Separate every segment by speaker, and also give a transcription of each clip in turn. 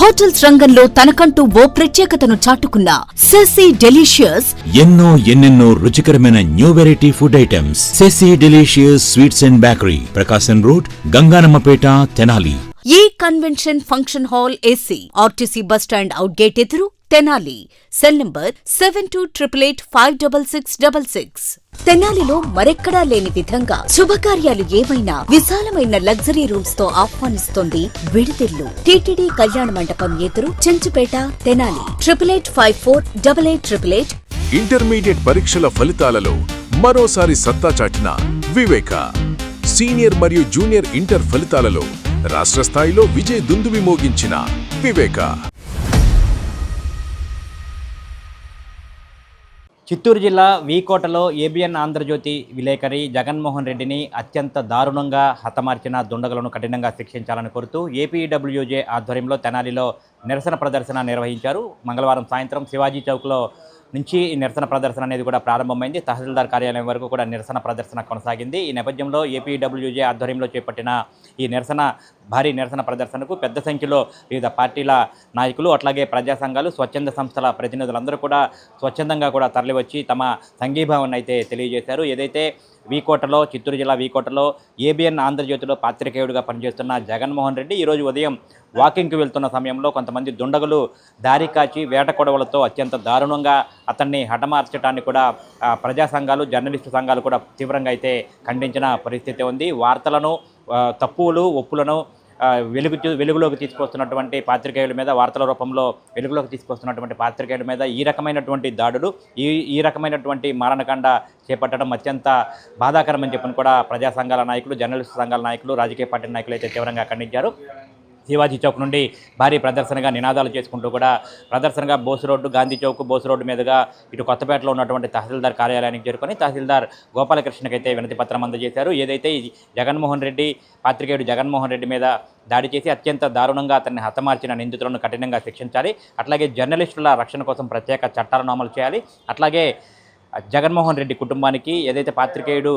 Speaker 1: Hotels రంగంలో తనకంటూ ఓ ప్రత్యేకతను చాటుకున్న సెసి డెలిషియస్
Speaker 2: ఎన్నెన్నో రుచికరమైన న్యూ వెరైటీ ఫుడ్ ఐటమ్స్. సెసి delicious sweets and bakery, Prakasam road, Ganganammapeta, Tenali.
Speaker 1: ఈ convention function hall AC, RTC bus stand out gate ఎదురు, తెనాలి. Cell number 7288856666. తెనాలిలో మరెక్కడా లేని విధంగా శుభకార్యాలు ఏమైనా విశాలమైన లగ్జరీ రూమ్స్ తో ఆహ్వానిస్తోంది విడిదిల్లు. టీటీడీ కళ్యాణ మండపం ఎదురు, చెంచుపేట, తెనాలి. 8854888888.
Speaker 3: ఇంటర్మీడియట్ పరీక్షల ఫలితాలలో మరోసారి సత్తా చాటిన వివేక. సీనియర్ మరియు జూనియర్ ఇంటర్ ఫలితాలలో రాష్ట్ర స్థాయిలో విజయ దుందువి మోగించిన వివేక.
Speaker 4: చిత్తూరు జిల్లా వీకోటలో ఏబిఎన్ ఆంధ్రజ్యోతి విలేకరి జగన్మోహన్ రెడ్డిని అత్యంత దారుణంగా హతమార్చిన దుండగులను కఠినంగా శిక్షించాలని కోరుతూ ఏపీడబ్ల్యూజే ఆధ్వర్యంలో తెనాలిలో నిరసన ప్రదర్శన నిర్వహించారు. మంగళవారం సాయంత్రం శివాజీ చౌక్లో నుంచి ఈ నిరసన ప్రదర్శన అనేది కూడా ప్రారంభమైంది. తహసీల్దార్ కార్యాలయం వరకు కూడా నిరసన ప్రదర్శన కొనసాగింది. ఈ నేపథ్యంలో ఏపీడబ్ల్యూజే ఆధ్వర్యంలో చేపట్టిన ఈ భారీ నిరసన ప్రదర్శనకు పెద్ద సంఖ్యలో వివిధ పార్టీల నాయకులు, అట్లాగే ప్రజా సంఘాలు, స్వచ్ఛంద సంస్థల ప్రతినిధులందరూ కూడా స్వచ్ఛందంగా కూడా తరలివచ్చి తమ సంఘీభావాన్ని అయితే తెలియజేశారు. ఏదైతే వీకోటలో, చిత్తూరు జిల్లా వీకోటలో ఏబిఎన్ ఆంధ్రజ్యోతిలో పాత్రికేయుడిగా పనిచేస్తున్న జగన్మోహన్ రెడ్డి ఈరోజు ఉదయం వాకింగ్కి వెళ్తున్న సమయంలో కొంతమంది దుండగులు దారి కాచి వేట కొడవలతో అత్యంత దారుణంగా అతన్ని హఠమార్చడాన్ని కూడా ప్రజా సంఘాలు, జర్నలిస్టు సంఘాలు కూడా తీవ్రంగా అయితే ఖండించిన పరిస్థితి ఉంది. వార్తలను, తప్పులు, ఒప్పులను వెలుగులోకి తీసుకొస్తున్నటువంటి పాత్రికేయుల మీద, వార్తల రూపంలో వెలుగులోకి తీసుకొస్తున్నటువంటి పాత్రికేయుల మీద ఈ రకమైనటువంటి దాడులు, ఈ రకమైనటువంటి మారణకాండ చేపట్టడం అత్యంత బాధాకరమని చెప్పని కూడా ప్రజా సంఘాల నాయకులు, జర్నలిస్టు సంఘాల నాయకులు, రాజకీయ పార్టీ నాయకులు అయితే తీవ్రంగా ఖండించారు. శివాజీ చౌక్ నుండి భారీ ప్రదర్శనగా నినాదాలు చేసుకుంటూ కూడా ప్రదర్శనగా బోసు రోడ్డు, గాంధీ చౌక్, బోసు రోడ్డు మీదుగా ఇటు కొత్తపేటలో ఉన్నటువంటి తహసీల్దార్ కార్యాలయానికి చేరుకొని తహసీల్దార్ గోపాలకృష్ణకైతే వినతి పత్రం అందజేశారు. ఏదైతే జగన్మోహన్ రెడ్డి, పాత్రికేయుడు జగన్మోహన్ రెడ్డి మీద దాడి చేసి అత్యంత దారుణంగా అతన్ని హతమార్చిన నిందితులను కఠినంగా శిక్షించాలి, అట్లాగే జర్నలిస్టుల రక్షణ కోసం ప్రత్యేక చట్టాలను అమలు చేయాలి, అట్లాగే జగన్మోహన్ రెడ్డి కుటుంబానికి, ఏదైతే పాత్రికేయుడు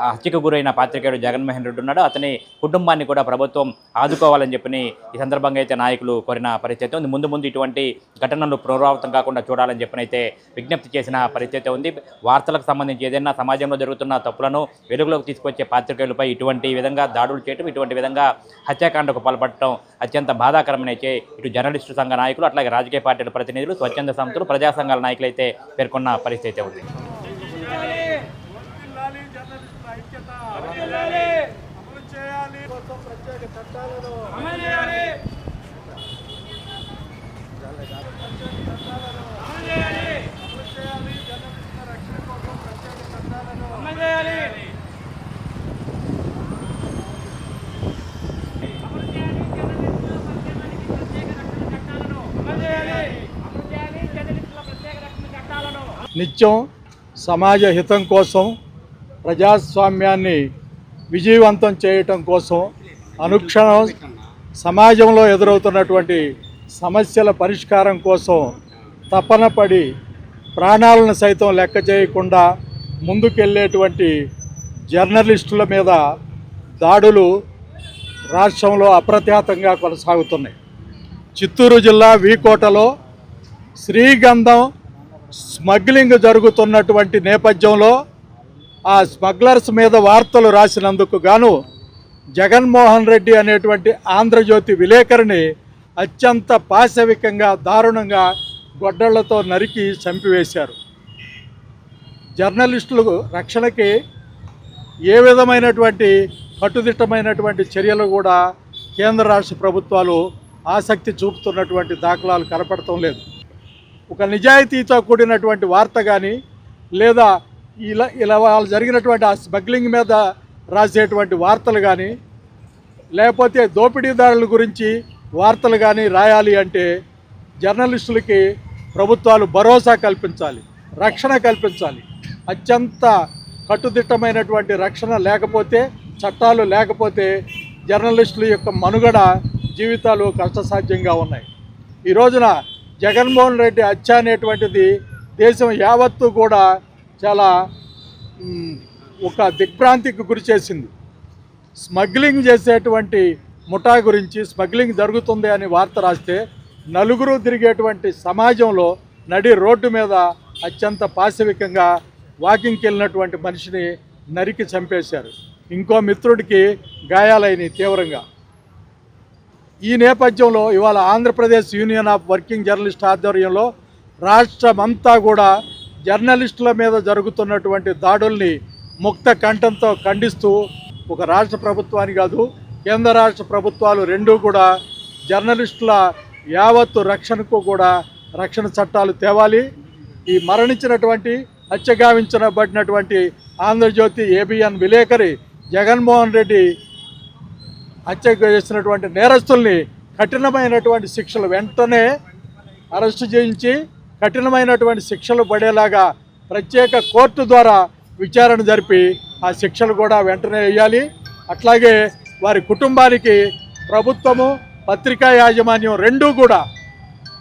Speaker 4: హత్యకు గురైన పాత్రికేయుడు జగన్మోహన్ రెడ్డి ఉన్నాడో అతని కుటుంబాన్ని కూడా ప్రభుత్వం ఆదుకోవాలని చెప్పని ఈ సందర్భంగా అయితే నాయకులు కోరిన పరిస్థితి ఉంది. ముందు ఇటువంటి ఘటనలు పునరావృతం కాకుండా చూడాలని చెప్పని అయితే విజ్ఞప్తి చేసిన పరిస్థితి ఉంది. వార్తలకు సంబంధించి ఏదైనా సమాజంలో జరుగుతున్న తప్పులను వెలుగులోకి తీసుకొచ్చే పాత్రికేయులపై ఇటువంటి విధంగా దాడులు చేయటం, ఇటువంటి విధంగా హత్యాకాండకు పాల్పడటం అత్యంత బాధాకరమని అయితే ఇటు జర్నలిస్టు సంఘ నాయకులు, అట్లాగే రాజకీయ పార్టీల ప్రతినిధులు, స్వచ్ఛంద సంస్థలు, ప్రజా సంఘాల నాయకులు అయితే పేర్కొన్న పరిస్థితి ఉంది.
Speaker 5: నిత్యం సమాజ హితం కోసం, ప్రజాస్వామ్యాన్ని విజయవంతం చేయటం కోసం, అనుక్షణం సమాజంలో ఎదురవుతున్నటువంటి సమస్యల పరిష్కారం కోసం తపన పడి ప్రాణాలను సైతం లెక్క చేయకుండా ముందుకెళ్ళేటువంటి జర్నలిస్టుల మీద దాడులు రాష్ట్రంలో అప్రతిహతంగా కొనసాగుతున్నాయి. చిత్తూరు జిల్లా వీకోటలో శ్రీగంధం స్మగ్లింగ్ జరుగుతున్నటువంటి నేపథ్యంలో ఆ స్మగ్లర్స్ మీద వార్తలు రాసినందుకు గాను జగన్మోహన్ రెడ్డి అనేటువంటి ఆంధ్రజ్యోతి విలేకరిని అత్యంత పాశవికంగా, దారుణంగా గొడ్డళ్లతో నరికి చంపివేశారు. జర్నలిస్టుల రక్షణకి ఏ విధమైనటువంటి కట్టుదిట్టమైనటువంటి చర్యలు కూడా కేంద్ర రాష్ట్ర ప్రభుత్వాలు ఆసక్తి చూపుతున్నటువంటి దాఖలాలు కనపడటం లేదు. ఒక నిజాయితీతో కూడినటువంటి వార్త కానీ, లేదా ఇలా వాళ్ళు జరిగినటువంటి ఆ స్మగ్లింగ్ మీద రాసేటువంటి వార్తలు కానీ, లేకపోతే దోపిడీదారుల గురించి వార్తలు కానీ రాయాలి అంటే జర్నలిస్టులకి ప్రభుత్వాలు భరోసా కల్పించాలి, రక్షణ కల్పించాలి. అత్యంత కట్టుదిట్టమైనటువంటి రక్షణ లేకపోతే, చట్టాలు లేకపోతే జర్నలిస్టుల యొక్క మనుగడ, జీవితాలు కష్టసాధ్యంగా ఉన్నాయి. ఈ రోజున జగన్మోహన్ రెడ్డి హత్య అనేటువంటిది దేశం యావత్తు కూడా చాలా ఒక దిగ్భ్రాంతికి గురి చేసింది. స్మగ్లింగ్ చేసేటువంటి ముఠా గురించి, స్మగ్లింగ్ జరుగుతుంది అని వార్త రాస్తే నలుగురు తిరిగేటువంటి సమాజంలో నడి రోడ్డు మీద అత్యంత పాశవికంగా వాకింగ్కి వెళ్ళినటువంటి మనిషిని నరికి చంపేశారు. ఇంకో మిత్రుడికి గాయాలైనవి తీవ్రంగా. ఈ నేపథ్యంలో ఇవాళ Andhra Pradesh union of working journalist ఆధ్వర్యంలో రాష్ట్రమంతా కూడా జర్నలిస్టుల మీద జరుగుతున్నటువంటి దాడుల్ని ముక్త కంఠంతో ఖండిస్తూ ఒక రాష్ట్ర ప్రభుత్వాన్ని కాదు, కేంద్ర రాష్ట్ర ప్రభుత్వాలు రెండూ కూడా జర్నలిస్టుల యావత్తు రక్షణకు కూడా రక్షణ చట్టాలు తేవాలి. ఈ మరణించినటువంటి హత్యగావించబడినటువంటి ఆంధ్రజ్యోతి ఏబిఎన్ విలేకరి జగన్మోహన్ రెడ్డి హత్య చేసినటువంటి నేరస్తుల్ని కఠినమైనటువంటి శిక్షలు వెంటనే అరెస్టు చేయించి కఠినమైనటువంటి శిక్షలు పడేలాగా ప్రత్యేక కోర్టు ద్వారా విచారణ జరిపి ఆ శిక్షలు కూడా వెంటనే వేయాలి. అట్లాగే వారి కుటుంబానికి ప్రభుత్వము పత్రికా యాజమాన్యం రెండూ కూడా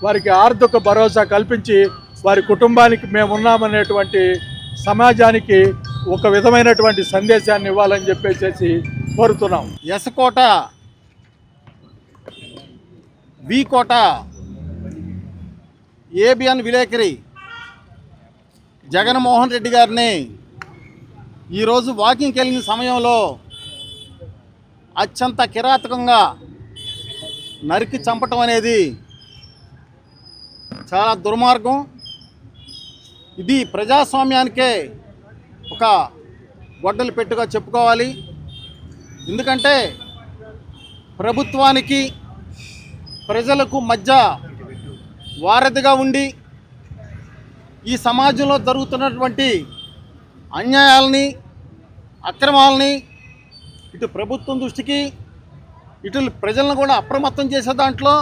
Speaker 5: వారికి ఆర్థిక భరోసా కల్పించి వారి కుటుంబానికి మేమున్నామనేటువంటి సమాజానికి ఒక విధమైనటువంటి సందేశాన్ని ఇవ్వాలని చెప్పేసి కోరుతున్నాం.
Speaker 6: ఎసకోట వీకోట ఏబిఎన్ విలేకరి జగన్మోహన్ రెడ్డి గారిని ఈరోజు వాకింగ్కి వెళ్ళిన సమయంలో అత్యంత కిరాతకంగా నరికి చంపటం అనేది చాలా దుర్మార్గం. ఇది ప్రజాస్వామ్యానికే ఒక గొడ్డలి పెట్టుగా చెప్పుకోవాలి. ఎందుకంటే ప్రభుత్వానికి ప్రజలకు మధ్య వారధిగా ఉండి ఈ సమాజంలో జరుగుతున్నటువంటి అన్యాయాలని అక్రమాలని ఇటు ప్రభుత్వం దృష్టికి ఇటు ప్రజలను కూడా అప్రమత్తం చేసే దాంట్లో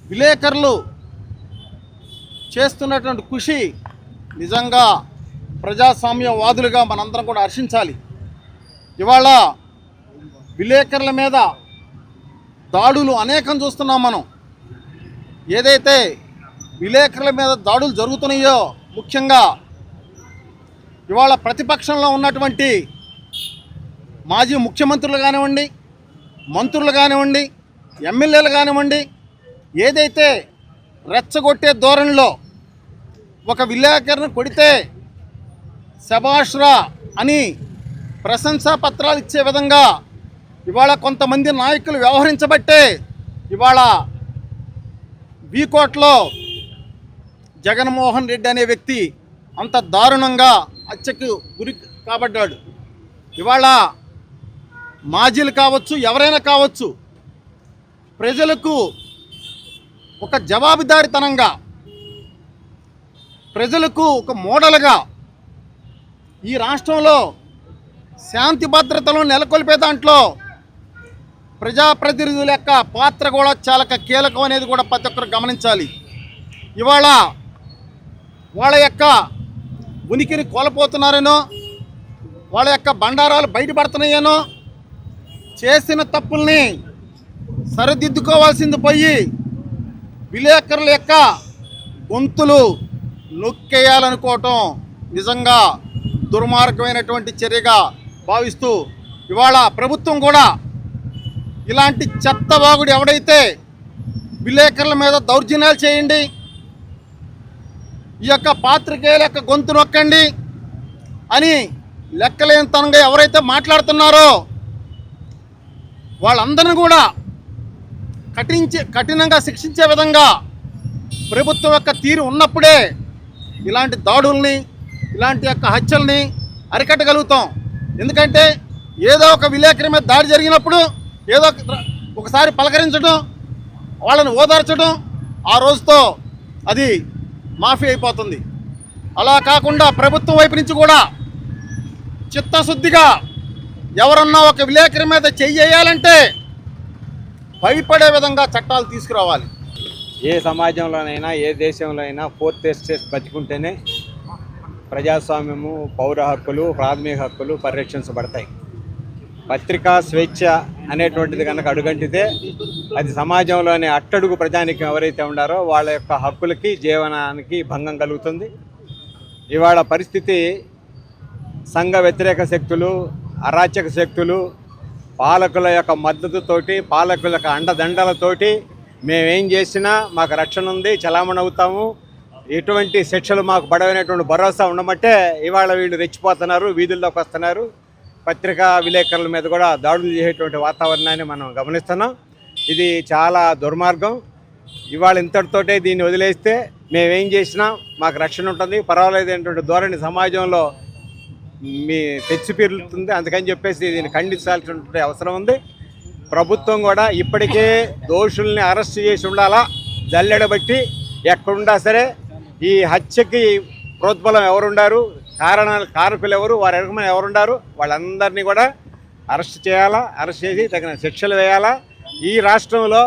Speaker 6: విలేకరులు చేస్తున్నటువంటి కృషి నిజంగా ప్రజాస్వామ్యవాదులుగా మనందరం కూడా హర్షించాలి. ఇవాళ విలేకరుల మీద దాడులు అనేకం చూస్తున్నాం మనం. ఏదైతే విలేకరుల మీద దాడులు జరుగుతున్నాయో ముఖ్యంగా ఇవాళ ప్రతిపక్షంలో ఉన్నటువంటి మాజీ ముఖ్యమంత్రులు కానివ్వండి, మంత్రులు కానివ్వండి, ఎమ్మెల్యేలు కానివ్వండి, ఏదైతే రెచ్చగొట్టే ధోరణిలో ఒక విలేకరుని కొడితే శభాష్రా అని ప్రశంసా పత్రాలు ఇచ్చే విధంగా ఇవాళ కొంతమంది నాయకులు వ్యవహరించబట్టే ఇవాళ వీకోట్లో జగన్మోహన్ రెడ్డి అనే వ్యక్తి అంత దారుణంగా హత్యకు గురి కాబడ్డాడు. ఇవాళ మాజీలు కావచ్చు, ఎవరైనా కావచ్చు, ప్రజలకు ఒక జవాబుదారీతనంగా, ప్రజలకు ఒక మోడల్గా ఈ రాష్ట్రంలో శాంతి భద్రతలను నెలకొల్పే దాంట్లో ప్రజాప్రతినిధుల యొక్క పాత్ర కూడా చాలా కీలకం అనేది కూడా ప్రతి ఒక్కరు గమనించాలి. ఇవాళ వాళ్ళ యొక్క ఉనికిని కోల్పోతున్నారనో, వాళ్ళ యొక్క బండారాలు బయటపడుతున్నాయనో, చేసిన తప్పుల్ని సరిదిద్దుకోవాల్సింది పోయి విలేకరుల యొక్క గొంతులు నొక్కేయాలనుకోవటం నిజంగా దుర్మార్గమైనటువంటి చర్యగా భావిస్తూ ఇవాళ ప్రభుత్వం కూడా ఇలాంటి చెత్తబాగుడు ఎవడైతే విలేకరుల మీద దౌర్జన్యాలు చేయండి, ఈ యొక్క పాత్రికేయుల యొక్క గొంతు నొక్కండి అని లెక్కలేనితనంగా ఎవరైతే మాట్లాడుతున్నారో వాళ్ళందరినీ కూడా కఠినంగా శిక్షించే విధంగా ప్రభుత్వం యొక్క తీరు ఉన్నప్పుడే ఇలాంటి దాడుల్ని, ఇలాంటి యొక్క హత్యల్ని అరికట్టగలుగుతాం. ఎందుకంటే ఏదో ఒక విలేకరి మీద దాడి జరిగినప్పుడు ఏదో ఒకసారి పలకరించడం, వాళ్ళని ఓదార్చడం, ఆ రోజుతో అది మాఫీ అయిపోతుంది. అలా కాకుండా ప్రభుత్వం వైపు నుంచి కూడా చిత్తశుద్ధిగా ఎవరన్నా ఒక విలేకరి మీద చెయ్యాలంటే భయపడే విధంగా చట్టాలు తీసుకురావాలి.
Speaker 7: ఏ సమాజంలోనైనా, ఏ దేశంలో అయినా ఫోర్త్ ఎస్టేట్ బతికుంటేనే ప్రజాస్వామ్యము, పౌర హక్కులు, ప్రాథమిక హక్కులు పరిరక్షించబడతాయి. పత్రికా స్వేచ్ఛ అనేటువంటిది కనుక అడుగంటితే అది సమాజంలోని అట్టడుగు ప్రజానికం ఎవరైతే ఉన్నారో వాళ్ళ యొక్క హక్కులకి, జీవనానికి భంగం కలుగుతుంది. ఇవాళ పరిస్థితి సంఘ వ్యతిరేక శక్తులు, అరాచక శక్తులు, పాలకుల యొక్క మద్దతుతోటి, పాలకుల యొక్క అండదండలతోటి మేమేం చేసినా మాకు రక్షణ ఉంది, చలామణి అవుతాము, ఎటువంటి శిక్షలు మాకు పడవనేటువంటి భరోసా ఉండమంటే ఇవాళ వీళ్ళు రెచ్చిపోతున్నారు, వీధుల్లోకి వస్తున్నారు. పత్రికా విలేకరుల మీద కూడా దాడులు చేసేటువంటి వాతావరణాన్ని మనం గమనిస్తున్నాం. ఇది చాలా దుర్మార్గం. ఇవాళ ఇంతటితోటే దీన్ని వదిలేస్తే మేమేం చేసినా మాకు రక్షణ ఉంటుంది, పర్వాలేదు అనేటువంటి ధోరణి సమాజంలో తెచ్చిపిరుతుంది. అందుకని చెప్పేసి దీన్ని ఖండించాల్సినటువంటి అవసరం ఉంది. ప్రభుత్వం కూడా ఇప్పటికే దోషుల్ని అరెస్ట్ చేసి ఉండాలా, జల్లెడబట్టి ఎక్కడున్నా సరే. ఈ హత్యకి ప్రోద్బలం ఎవరుండారు, కారకులు ఎవరు, వారి ఎరకమైన ఎవరుండారు, వాళ్ళందరినీ కూడా అరెస్ట్ చేయాలా, అరెస్ట్ చేసి తగిన శిక్షలు వేయాలా. ఈ రాష్ట్రంలో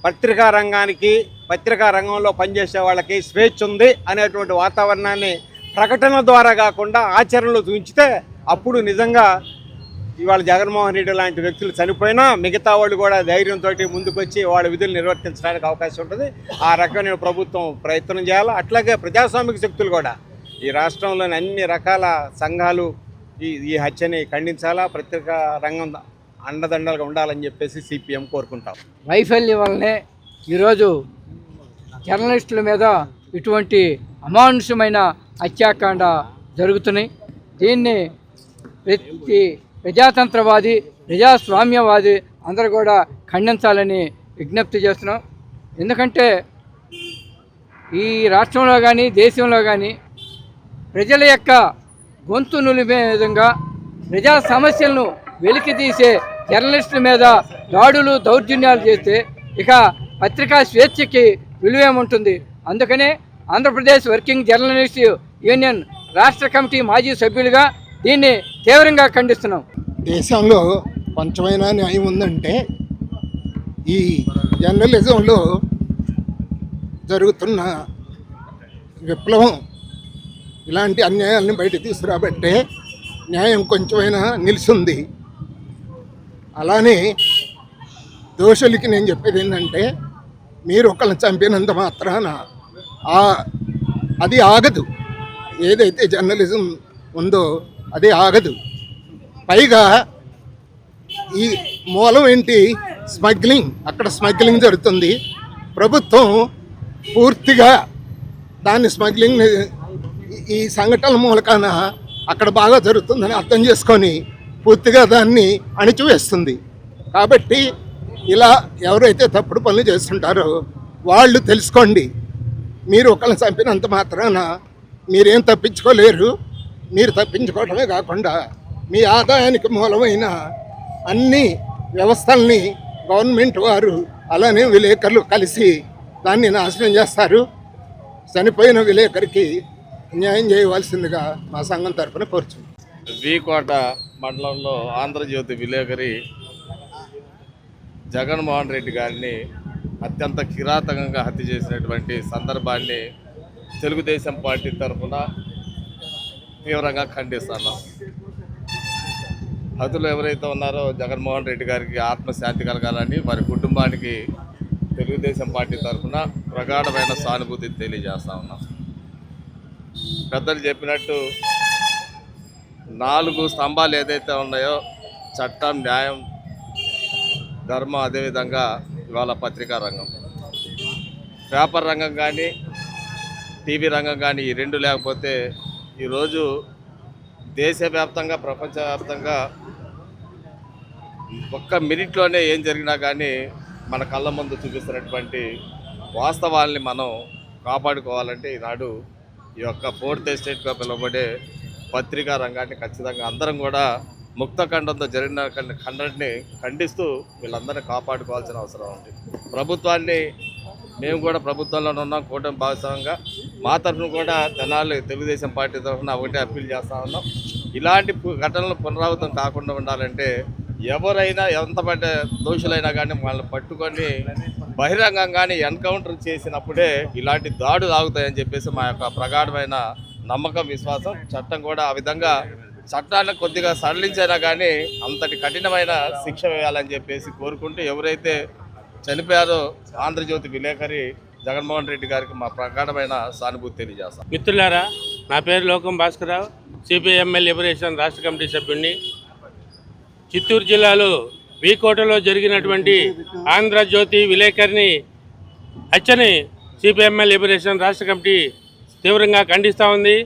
Speaker 7: పత్రికా రంగంలో పనిచేసే వాళ్ళకి స్వేచ్ఛ ఉంది అనేటువంటి వాతావరణాన్ని ప్రకటనల ద్వారా కాకుండా ఆచరణలో చూపించితే అప్పుడు నిజంగా ఇవాళ జగన్మోహన్ రెడ్డి లాంటి వ్యక్తులు చనిపోయినా మిగతా వాళ్ళు కూడా ధైర్యంతో ముందుకొచ్చి వాళ్ళ విధులు నిర్వర్తించడానికి అవకాశం ఉంటుంది. ఆ రకమైన ప్రభుత్వం ప్రయత్నం చేయాలి. అట్లాగే ప్రజాస్వామిక శక్తులు కూడా ఈ రాష్ట్రంలోని అన్ని రకాల సంఘాలు ఈ హత్యని ఖండించాలా, పత్రికా రంగం అండదండలుగా ఉండాలని చెప్పేసి సిపిఎం కోరుకుంటాం.
Speaker 8: వైఫల్యం వల్లనే ఈరోజు జర్నలిస్టుల మీద ఇటువంటి అమానుషమైన హత్యాకాండ జరుగుతున్నాయి. దీన్ని ప్రజాతంత్రవాది, ప్రజాస్వామ్యవాది అందరూ కూడా ఖండించాలని విజ్ఞప్తి చేస్తున్నాం. ఎందుకంటే ఈ రాష్ట్రంలో కానీ దేశంలో కానీ ప్రజల యొక్క గొంతు నులిమే విధంగా ప్రజా సమస్యలను వెలికితీసే జర్నలిస్టుల మీద దాడులు, దౌర్జన్యాలు చేస్తే ఇక పత్రికా స్వేచ్ఛకి విలువేముంటుంది? అందుకనే ఆంధ్రప్రదేశ్ వర్కింగ్ జర్నలిస్ట్ యూనియన్ రాష్ట్ర కమిటీ మాజీ సభ్యులుగా దీన్ని తీవ్రంగా ఖండిస్తున్నాం.
Speaker 9: దేశంలో కొంచెమైనా న్యాయం ఉందంటే ఈ జర్నలిజంలో జరుగుతున్న విప్లవం ఇలాంటి అన్యాయాలను బయట తీసుకురాబట్టే న్యాయం కొంచెమైనా నిలిచింది. అలానే దోషులకి నేను చెప్పేది ఏంటంటే, మీరు ఒకళ్ళని చంపినంత మాత్రాన అది ఆగదు. ఏదైతే జర్నలిజం ఉందో అది ఆగదు. పైగా ఈ మూలం ఏంటి? స్మగ్లింగ్. అక్కడ స్మగ్లింగ్ జరుగుతుంది. ప్రభుత్వం పూర్తిగా దాన్ని స్మగ్లింగ్ ఈ సంఘటనల మూలకాన అక్కడ బాగా జరుగుతుందని అర్థం చేసుకొని పూర్తిగా దాన్ని అణిచివేస్తుంది. కాబట్టి ఇలా ఎవరైతే తప్పుడు పనులు చేస్తుంటారో వాళ్ళు తెలుసుకోండి, మీరు ఒకళ్ళని చంపినంత మాత్రాన మీరేం తప్పించుకోలేరు. మీరు తప్పించుకోవడమే కాకుండా మీ ఆదాయానికి మూలమైన అన్ని వ్యవస్థల్ని గవర్నమెంట్ వారు అలానే విలేకరులు కలిసి దాన్ని నాశనం చేస్తారు. చనిపోయిన విలేకరికి న్యాయం చేయవలసిందిగా మా సంఘం తరఫున కోరుచున్నాం.
Speaker 10: వీకోట మండలంలో ఆంధ్రజ్యోతి విలేకరి జగన్మోహన్ రెడ్డి గారిని అత్యంత కిరాతకంగా హత్య చేసినటువంటి సందర్భాన్ని తెలుగుదేశం పార్టీ తరఫున తీవ్రంగా ఖండిస్తున్నాం. హతులు ఎవరైతే ఉన్నారో జగన్మోహన్ రెడ్డి గారికి ఆత్మశాంతి కలగాలని వారి కుటుంబానికి తెలుగుదేశం పార్టీ తరఫున ప్రగాఢమైన సానుభూతి తెలియజేస్తా ఉన్నాం. పెద్దలు చెప్పినట్టు 4 స్తంభాలు ఏదైతే ఉన్నాయో చట్టం, న్యాయం, ధర్మం, అదేవిధంగా ఇవాళ పత్రికా రంగం, పేపర్ రంగం కానీ టీవీ రంగం కానీ ఈ 2 లేకపోతే ఈరోజు దేశవ్యాప్తంగా ప్రపంచవ్యాప్తంగా ఒక్క మినిట్లోనే ఏం జరిగినా కానీ మన కళ్ళ ముందు చూపిస్తున్నటువంటి వాస్తవాల్ని మనం కాపాడుకోవాలంటే ఈనాడు ఈ యొక్క 4th ఎస్టేట్గా పిలువబడే పత్రికా రంగాన్ని ఖచ్చితంగా అందరం కూడా ముక్త ఖండంతో జరిగిన ఖండాన్ని ఖండిస్తూ వీళ్ళందరినీ కాపాడుకోవాల్సిన అవసరం ఉంది. ప్రభుత్వాన్ని మేము కూడా ప్రభుత్వంలో ఉన్నాం, కూటమి భాగస్వామ్యంగా మా తరఫున కూడా తెనాలి తెలుగుదేశం పార్టీ తరఫున ఒకటే అప్పీల్ చేస్తూ ఉన్నాం. ఇలాంటి ఘటనలు పునరావృతం కాకుండా ఉండాలంటే ఎవరైనా ఎంత పెద్ద దోషులైనా కానీ వాళ్ళని పట్టుకొని బహిరంగంగానే ఎన్కౌంటర్ చేసినప్పుడే ఇలాంటి దాడులు ఆగుతాయని చెప్పేసి మా యొక్క ప్రగాఢమైన నమ్మకం, విశ్వాసం. చట్టం కూడా ఆ విధంగా చట్టాన్ని కొద్దిగా సడలించైనా కానీ అంతటి కఠినమైన శిక్ష వేయాలని చెప్పేసి కోరుకుంటూ ఎవరైతే చనిపోయారో ఆంధ్రజ్యోతి విలేకరి జగన్మోహన్ రెడ్డి గారికి మా ప్రగాఢమైన సానుభూతి తెలియజేస్తాం.
Speaker 11: మిత్రులారా, నా పేరు లోకం భాస్కరరావు, సిపిఎంఎల్ లిబరేషన్ రాష్ట్ర కమిటీ సభ్యుడిని. చిత్తూరు జిల్లాలో వీకోటలో జరిగినటువంటి ఆంధ్రజ్యోతి విలేకరిని హత్యని సిపిఎంఎల్ లిబరేషన్ రాష్ట్ర కమిటీ తీవ్రంగా ఖండిస్తూ ఉంది.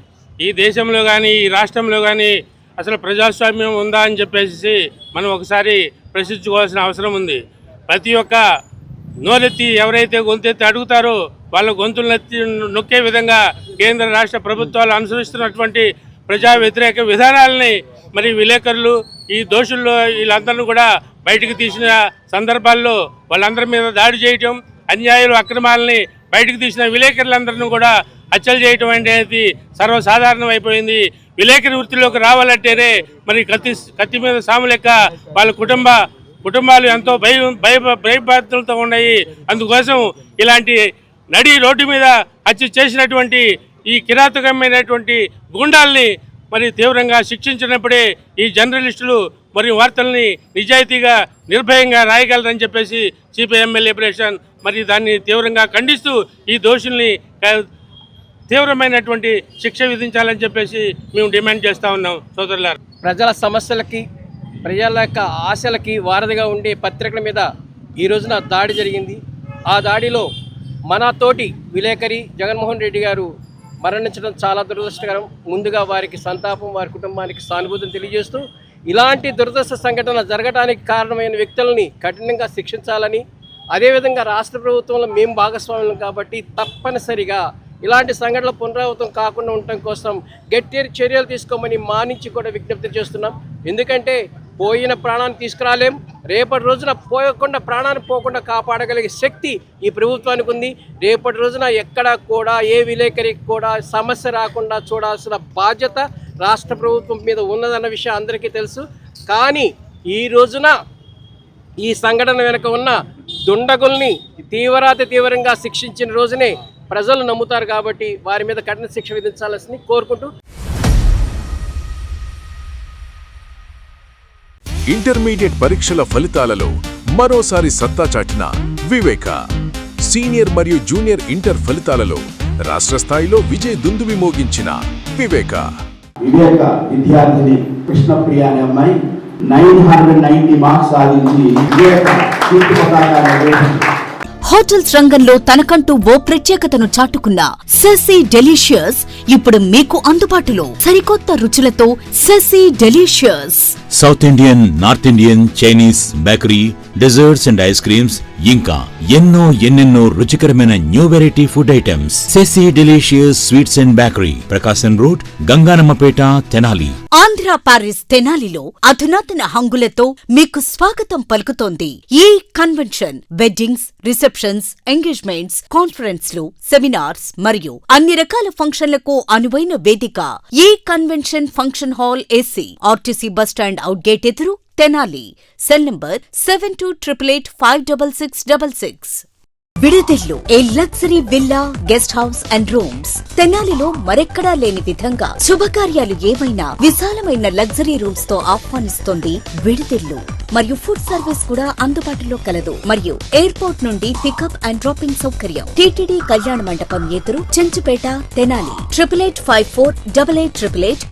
Speaker 11: ఈ దేశంలో కానీ ఈ రాష్ట్రంలో కానీ అసలు ప్రజాస్వామ్యం ఉందా అని చెప్పేసి మనం ఒకసారి ప్రశ్నించుకోవాల్సిన అవసరం ఉంది. ప్రతి ఒక్క నోరెత్తి ఎవరైతే గొంతెత్తి అడుగుతారో వాళ్ళ గొంతులెత్తి నొక్కే విధంగా కేంద్ర రాష్ట్ర ప్రభుత్వాలు అనుసరిస్తున్నటువంటి ప్రజా వ్యతిరేక విధానాలని మరి విలేకరులు ఈ దోషుల్లో వీళ్ళందరినీ కూడా బయటకు తీసిన సందర్భాల్లో వాళ్ళందరి మీద దాడి చేయటం, అన్యాయాలు అక్రమాలని బయటకు తీసిన విలేకరులందరినీ కూడా హత్యలు చేయటం అనేది సర్వసాధారణం అయిపోయింది. విలేకరి వృత్తిలోకి రావాలంటేనే మరి కత్తి మీద సాము లెక్క వాళ్ళ కుటుంబాలు ఎంతో భయభ్రాంతులతో ఉన్నాయి. అందుకోసం ఇలాంటి నడి రోడ్డు మీద హత్య చేసినటువంటి ఈ కిరాతకమైనటువంటి గూండాల్ని మరి తీవ్రంగా శిక్షించినప్పుడే ఈ జర్నలిస్టులు మరియు వార్తల్ని నిజాయితీగా నిర్భయంగా రాయగలరని చెప్పేసి సిపిఎంఎల్ లిబరేషన్ మరి దాన్ని తీవ్రంగా ఖండిస్తూ ఈ దోషుల్ని తీవ్రమైనటువంటి శిక్ష విధించాలని చెప్పేసి మేము డిమాండ్ చేస్తూ ఉన్నాం. సోదరులారా,
Speaker 12: ప్రజల సమస్యలకి ప్రజల యొక్క ఆశలకి వారధిగా ఉండే పత్రికల మీద ఈ రోజున దాడి జరిగింది. ఆ దాడిలో మన తోటి విలేకరి జగన్మోహన్ రెడ్డి గారు మరణించడం చాలా దురదృష్టకరం. ముందుగా వారికి సంతాపం, వారి కుటుంబానికి సానుభూతిని తెలియజేస్తూ ఇలాంటి దురదృష్ట సంఘటనలు జరగడానికి కారణమైన వ్యక్తులని కఠినంగా శిక్షించాలని, అదేవిధంగా రాష్ట్ర ప్రభుత్వంలో మేము భాగస్వాములం కాబట్టి తప్పనిసరిగా ఇలాంటి సంఘటనలు పునరావృతం కాకుండా ఉండటం కోసం గట్టి చర్యలు తీసుకోమని మానించి కూడా విజ్ఞప్తి చేస్తున్నాం. ఎందుకంటే పోయిన ప్రాణాన్ని తీసుకురాలేం, రేపటి రోజున పోయకుండా ప్రాణాన్ని పోకుండా కాపాడగలిగే శక్తి ఈ ప్రభుత్వానికి ఉంది. రేపటి రోజున ఎక్కడ కూడా ఏ విలేకరికి కూడా సమస్య రాకుండా చూడాల్సిన బాధ్యత రాష్ట్ర ప్రభుత్వం మీద ఉన్నదన్న విషయం అందరికీ తెలుసు. కానీ ఈ రోజున ఈ సంఘటన వెనుక ఉన్న దుండగుల్ని తీవ్రంగా శిక్షించిన రోజునే ప్రజలు నమ్ముతారు కాబట్టి వారి మీద కఠిన శిక్ష విధించాలని కోరుకుంటూ
Speaker 3: ఇంటర్మీడియట్ పరీక్షల ఫలితాలలో మరోసారి సత్తా చాటిన వివేక. సీనియర్ మరియు జూనియర్ ఇంటర్ ఫలితాలలో రాష్ట్ర స్థాయిలో విజయ దుందుబి మోగించిన వివేక
Speaker 13: విద్యార్థిని కృష్ణప్రియ అనే అమ్మాయి 990 మార్క్స్ సాధించి వివేక కీర్తి పతాకాన్ని
Speaker 1: హోటల్స్ రంగంలో తనకంటూ ఓ ప్రత్యేకతను చాటుకున్న సెసీ డెలీషియస్ ఇప్పుడు మీకు అందుబాటులో సరికొత్త రుచులతో సెసీ delicious.
Speaker 2: South Indian, north Indian, Chinese, bakery, desserts and ice creams ఇంకా ఎన్నెన్నో రుచికరమైన న్యూ వెరైటీ ఫుడ్ ఐటమ్స్. సెసీ delicious sweets and bakery, Prakasam road, Ganganammapeta, Tenali.
Speaker 1: Andhra Paris తెనాలిలో అధునాతన హంగులతో మీకు స్వాగతం పలుకుతోంది ఈ కన్వెన్షన్. వెడ్డింగ్స్, రిసెప్షన్స్, ఎంగేజ్మెంట్స్, కాన్ఫరెన్స్లు, సెమినార్స్ మరియు అన్ని రకాల ఫంక్షన్లకు అనువైన వేదిక ఈ convention function hall AC, RTC bus stand out gate ఎదురు, తెనాలి. Cell number 7288566666. విడిదిల్లు ఏ luxury villa, guest house and rooms. తెనాలిలో మరెక్కడా లేని విధంగా శుభకార్యాలు ఏమైనా విశాలమైన లగ్జరీ రూమ్స్ తో ఆహ్వానిస్తోంది విడిదిల్లు. మరియు ఫుడ్ సర్వీస్ కూడా అందుబాటులో కలదు. మరియు ఎయిర్పోర్ట్ నుండి పికప్ అండ్ డ్రాపింగ్ సౌకర్యం. టీటీడీ కళ్యాణ మండపం ఎదురు, చెంచుపేట, తెనాలి. 88548888